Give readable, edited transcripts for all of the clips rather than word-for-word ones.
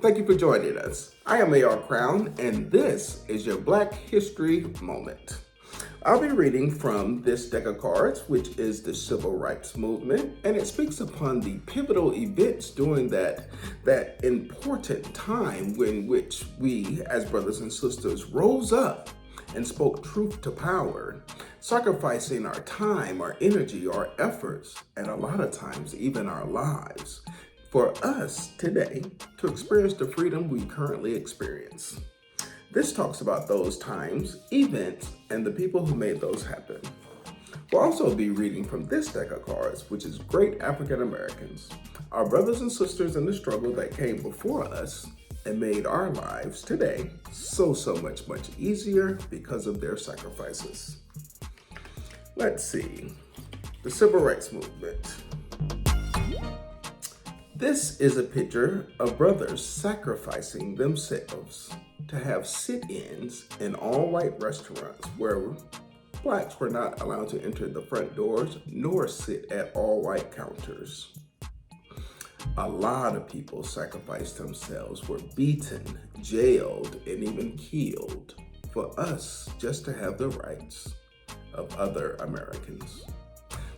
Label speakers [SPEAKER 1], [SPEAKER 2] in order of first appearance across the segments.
[SPEAKER 1] Thank you for joining us. I am A.R. Crown, and this is your Black History Moment. I'll be reading from this deck of cards, which is the Civil Rights Movement, and it speaks upon the pivotal events during that important time in which we, as brothers and sisters, rose up and spoke truth to power, sacrificing our time, our energy, our efforts, and a lot of times even our lives, for us today to experience the freedom we currently experience. This talks about those times, events, and the people who made those happen. We'll also be reading from this deck of cards, which is Great African Americans, our brothers and sisters in the struggle that came before us and made our lives today so much easier because of their sacrifices. Let's see, the Civil Rights Movement. This is a picture of brothers sacrificing themselves to have sit-ins in all-white restaurants where blacks were not allowed to enter the front doors nor sit at all-white counters. A lot of people sacrificed themselves, were beaten, jailed, and even killed for us just to have the rights of other Americans.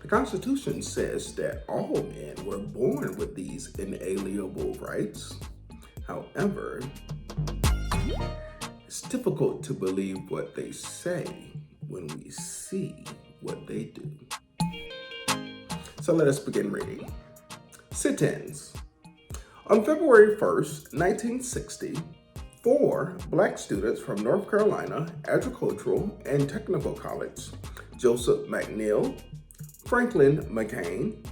[SPEAKER 1] The Constitution says that all men were born with these inalienable rights. However, it's difficult to believe what they say when we see what they do. So let us begin reading. Sit-ins. On February 1st, 1960, 4 black students from North Carolina Agricultural and Technical College, Joseph McNeil, Franklin McCain,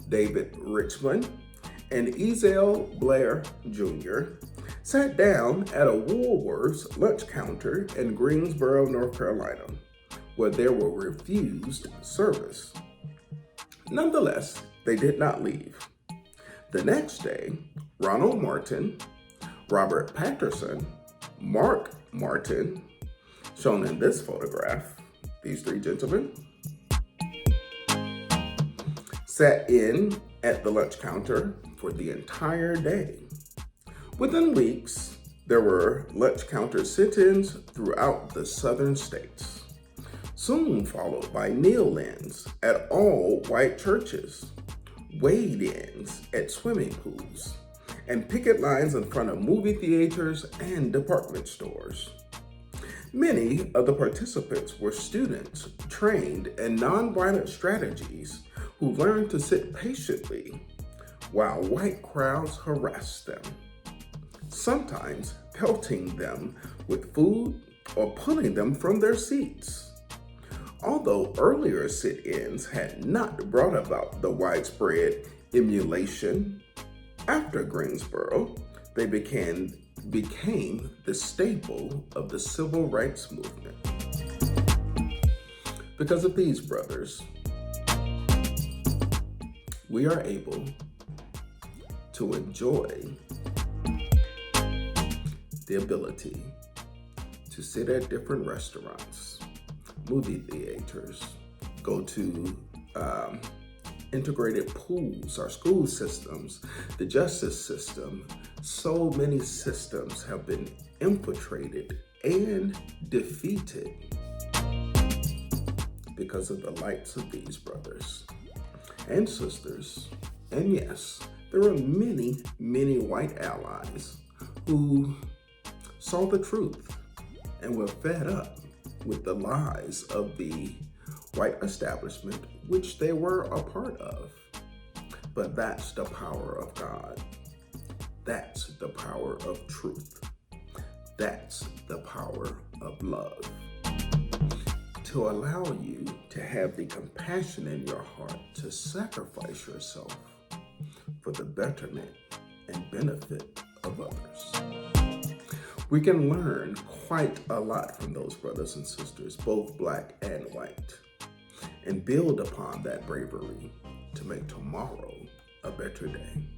[SPEAKER 1] David Richmond, and Ezell Blair Jr. sat down at a Woolworth's lunch counter in Greensboro, North Carolina, where they were refused service. Nonetheless, they did not leave. The next day, Ronald Martin, Robert Patterson, Mark Martin, shown in this photograph, these 3 gentlemen, sat in at the lunch counter for the entire day. Within weeks, there were lunch counter sit-ins throughout the southern states, soon followed by kneel-ins at all white churches, wade-ins at swimming pools, and picket lines in front of movie theaters and department stores. Many of the participants were students trained in nonviolent strategies who learned to sit patiently while white crowds harassed them, sometimes pelting them with food or pulling them from their seats. Although earlier sit-ins had not brought about the widespread emulation, after Greensboro, they became the staple of the Civil Rights Movement. Because of these brothers, we are able to enjoy the ability to sit at different restaurants, movie theaters, go to integrated pools, our school systems, the justice system. So many systems have been infiltrated and defeated because of the lights of these brothers and sisters. And yes, there were many white allies who saw the truth and were fed up with the lies of the white establishment, which they were a part of. But that's the power of God. That's the power of truth. That's the power of love. To allow you to have the compassion in your heart to sacrifice yourself for the betterment and benefit of others. We can learn quite a lot from those brothers and sisters, both black and white, and build upon that bravery to make tomorrow a better day.